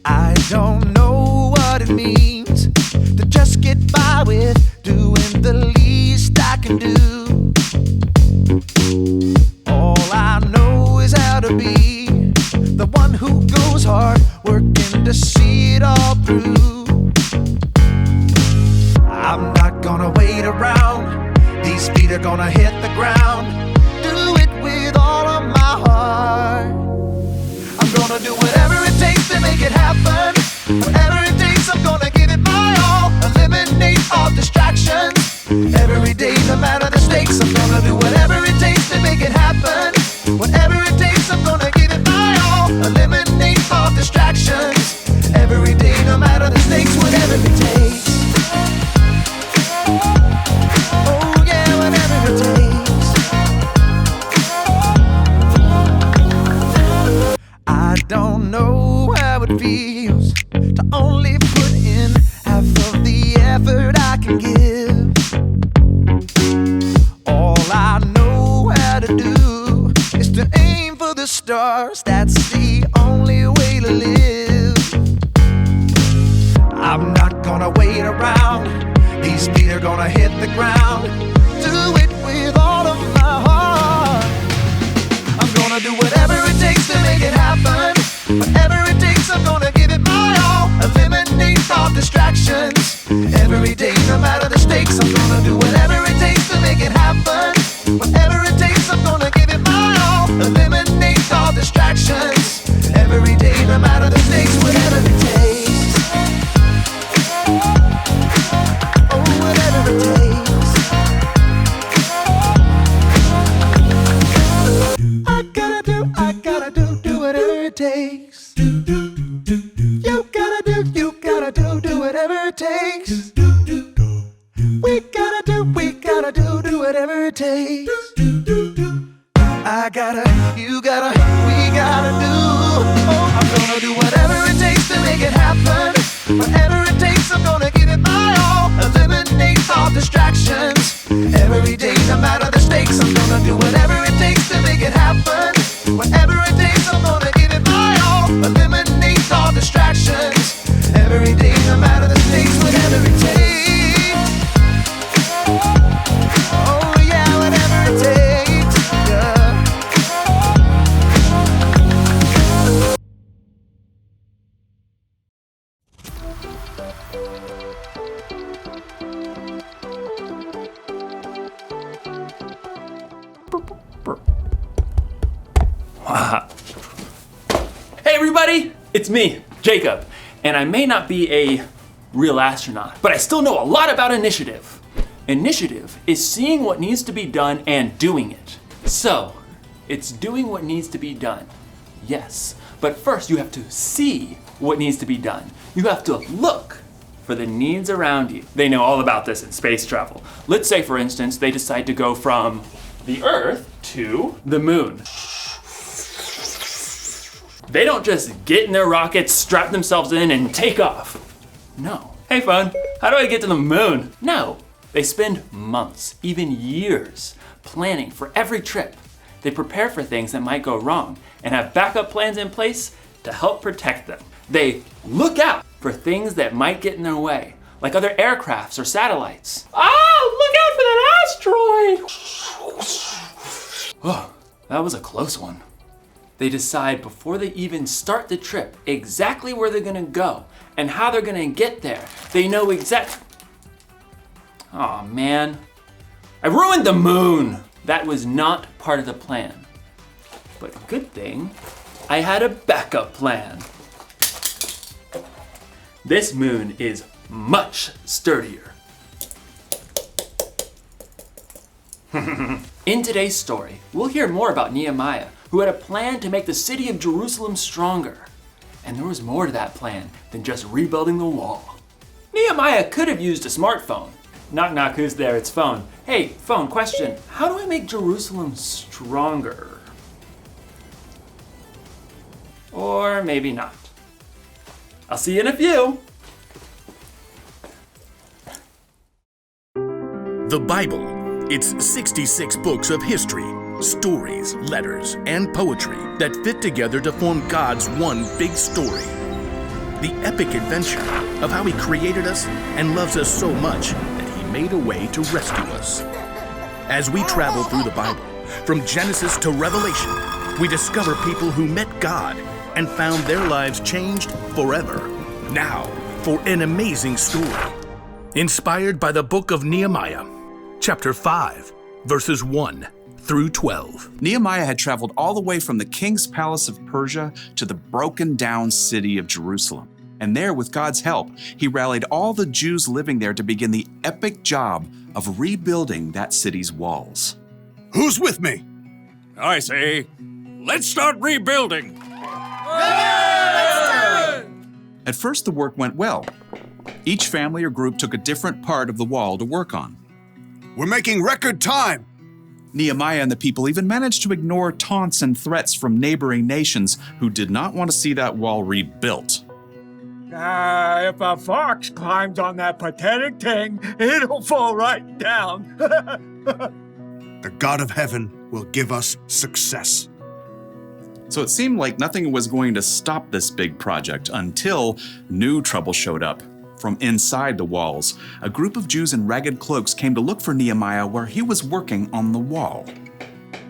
I don't know what it means to just get by with doing the least I can do. All I know is how to be the one who goes hard, working to see it all through. I'm not gonna wait around, these feet are gonna hit the ground. Do it with all of my heart. I'm gonna do whatever it takes to make it happen. Whatever it takes, I'm gonna give it my all. Eliminate all distractions. Every day, no matter the stakes, I'm gonna do whatever it takes to make it happen. Whatever it takes, I'm gonna give it my all. Eliminate all distractions. Every day, no matter the stakes, whatever it takes. Oh yeah, whatever it takes. I don't know how it feels to only put in half of the effort I can give. All I know how to do is to aim for the stars. That's the only way to live. I'm not gonna wait around, these feet are gonna hit the ground. Do it with all of my heart. I'm gonna do whatever it takes to make it happen. Whatever it takes, I'm gonna give it my all. Eliminate all distractions. Every day, no matter the stakes, I'm gonna do whatever it takes to make it happen. Whatever it takes, I'm gonna give it my all. Eliminate all distractions. Every day, no matter the stakes, whatever it takes. Oh, whatever it takes. I gotta do whatever it takes. You gotta do whatever it takes. We gotta do whatever it takes. I gotta, you gotta, we gotta do. Oh, I'm gonna do whatever it takes to make it happen. Whatever it takes, I'm gonna give it my all. Eliminate all distractions. Every day, no matter the stakes, I'm gonna do whatever it takes to make it happen. Whatever it takes, I'm gonna give it my all. Eliminate all distractions. Every day, no matter the stakes, whatever it takes. Oh yeah, whatever it takes. Yeah. Hey everybody, it's me, Jacob, and I may not be a real astronaut, but I still know a lot about initiative. Initiative is seeing what needs to be done and doing it. So, it's doing what needs to be done. Yes, but first you have to see what needs to be done. You have to look for the needs around you. They know all about this in space travel. Let's say, for instance, they decide to go from the Earth to the moon. They don't just get in their rockets, strap themselves in, and take off. No. Hey phone, how do I get to the moon? No. They spend months, even years, planning for every trip. They prepare for things that might go wrong and have backup plans in place to help protect them. They look out for things that might get in their way, like other aircrafts or satellites. Oh, look out for that asteroid! Oh, that was a close one. They decide before they even start the trip exactly where they're gonna go and how they're gonna get there. They know Oh man, I ruined the moon! That was not part of the plan. But good thing, I had a backup plan. This moon is much sturdier. In today's story, we'll hear more about Nehemiah, who had a plan to make the city of Jerusalem stronger. And there was more to that plan than just rebuilding the wall. Nehemiah could have used a smartphone. Knock knock, who's there? It's phone. Hey, phone, question. How do I make Jerusalem stronger? Or maybe not. I'll see you in a few. The Bible, It's 66 books of history, stories, letters, and poetry that fit together to form God's one big story. The epic adventure of how He created us and loves us so much that He made a way to rescue us. As we travel through the Bible, from Genesis to Revelation, we discover people who met God and found their lives changed forever. Now, for an amazing story, inspired by the book of Nehemiah, chapter 5, verses 1 through 12. Nehemiah had traveled all the way from the king's palace of Persia to the broken down city of Jerusalem. And there, with God's help, he rallied all the Jews living there to begin the epic job of rebuilding that city's walls. Who's with me? I say, let's start rebuilding. At first, the work went well. Each family or group took a different part of the wall to work on. We're making record time. Nehemiah and the people even managed to ignore taunts and threats from neighboring nations who did not want to see that wall rebuilt. If a fox climbs on that pathetic thing, it'll fall right down. The God of heaven will give us success. So it seemed like nothing was going to stop this big project until new trouble showed up. From inside the walls, a group of Jews in ragged cloaks came to look for Nehemiah where he was working on the wall.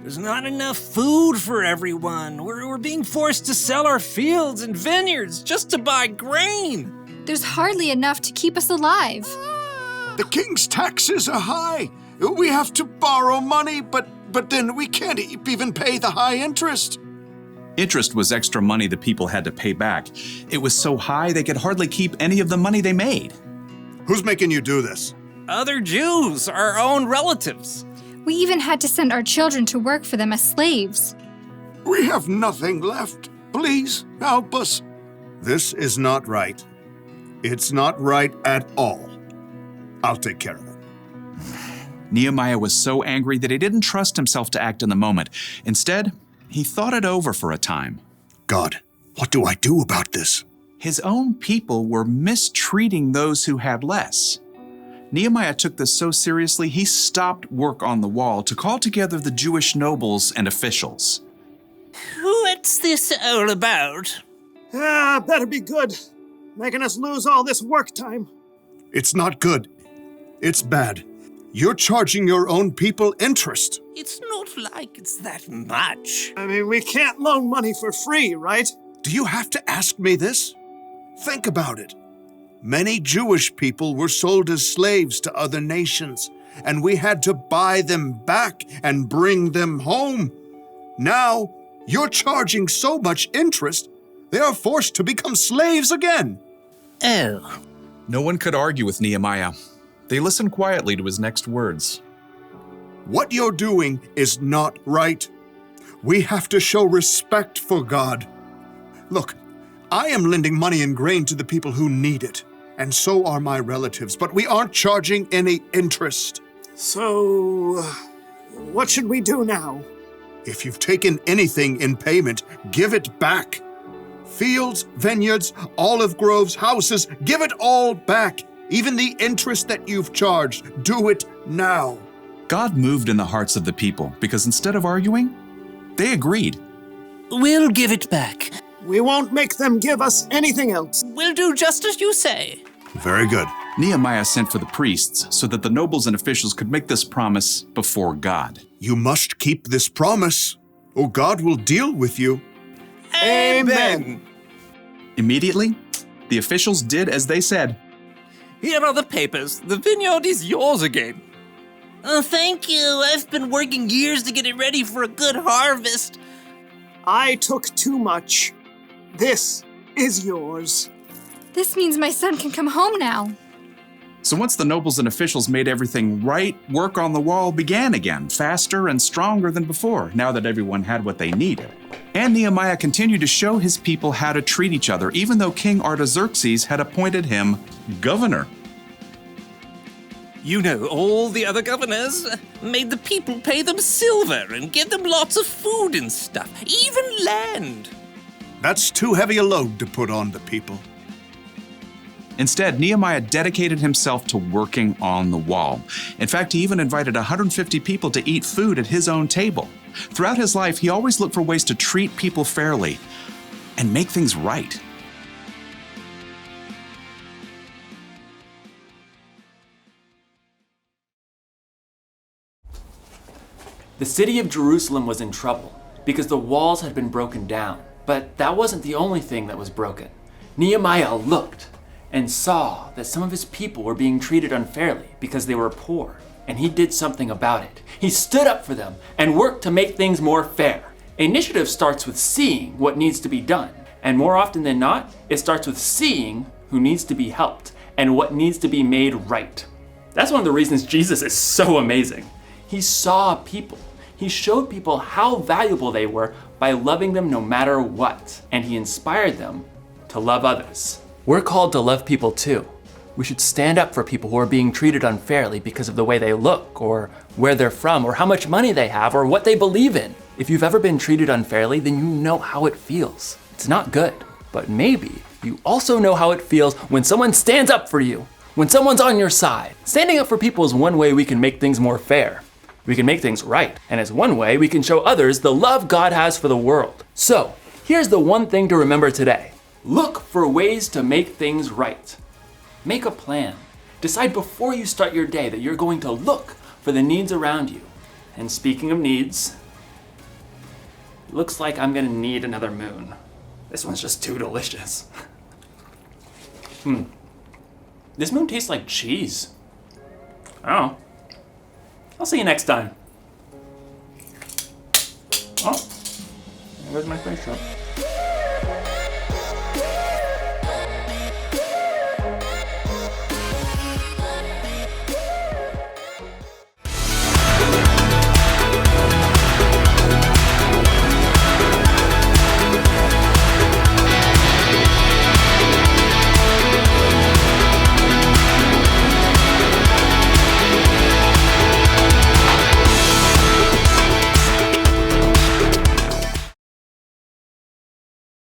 There's not enough food for everyone. We're being forced to sell our fields and vineyards just to buy grain. There's hardly enough to keep us alive. The king's taxes are high. We have to borrow money, but then we can't even pay the high interest. Interest was extra money the people had to pay back. It was so high they could hardly keep any of the money they made. Who's making you do this? Other Jews, our own relatives. We even had to send our children to work for them as slaves. We have nothing left. Please help us. This is not right. It's not right at all. I'll take care of it. Nehemiah was so angry that he didn't trust himself to act in the moment. Instead, he thought it over for a time. God, what do I do about this? His own people were mistreating those who had less. Nehemiah took this so seriously, he stopped work on the wall to call together the Jewish nobles and officials. What's this all about? Better be good. Making us lose all this work time. It's not good. It's bad. You're charging your own people interest. It's not like it's that much. I mean, we can't loan money for free, right? Do you have to ask me this? Think about it. Many Jewish people were sold as slaves to other nations, and we had to buy them back and bring them home. Now, you're charging so much interest, they are forced to become slaves again. Oh. No one could argue with Nehemiah. They listened quietly to his next words. What you're doing is not right. We have to show respect for God. Look, I am lending money and grain to the people who need it, and so are my relatives, but we aren't charging any interest. So, what should we do now? If you've taken anything in payment, give it back. Fields, vineyards, olive groves, houses, give it all back. Even the interest that you've charged, do it now. God moved in the hearts of the people because instead of arguing, they agreed. We'll give it back. We won't make them give us anything else. We'll do just as you say. Very good. Nehemiah sent for the priests so that the nobles and officials could make this promise before God. You must keep this promise, or God will deal with you. Amen. Immediately, the officials did as they said. Here are the papers. The vineyard is yours again. Oh, thank you. I've been working years to get it ready for a good harvest. I took too much. This is yours. This means my son can come home now. So once the nobles and officials made everything right, work on the wall began again, faster and stronger than before, now that everyone had what they needed. And Nehemiah continued to show his people how to treat each other, even though King Artaxerxes had appointed him governor. You know, all the other governors made the people pay them silver and give them lots of food and stuff, even land. That's too heavy a load to put on the people. Instead, Nehemiah dedicated himself to working on the wall. In fact, he even invited 150 people to eat food at his own table. Throughout his life, he always looked for ways to treat people fairly and make things right. The city of Jerusalem was in trouble because the walls had been broken down. But that wasn't the only thing that was broken. Nehemiah looked and saw that some of his people were being treated unfairly because they were poor, and he did something about it. He stood up for them and worked to make things more fair. Initiative starts with seeing what needs to be done, and more often than not, it starts with seeing who needs to be helped and what needs to be made right. That's one of the reasons Jesus is so amazing. He saw people. He showed people how valuable they were by loving them no matter what, and he inspired them to love others. We're called to love people too. We should stand up for people who are being treated unfairly because of the way they look, or where they're from, or how much money they have, or what they believe in. If you've ever been treated unfairly, then you know how it feels. It's not good, but maybe you also know how it feels when someone stands up for you, when someone's on your side. Standing up for people is one way we can make things more fair. We can make things right, and it's one way we can show others the love God has for the world. So, here's the one thing to remember today. Look for ways to make things right. Make a plan. Decide before you start your day that you're going to look for the needs around you. And speaking of needs, looks like I'm gonna need another moon. This one's just too delicious. This moon tastes like cheese. Oh. I'll see you next time. Oh, there goes my space truck.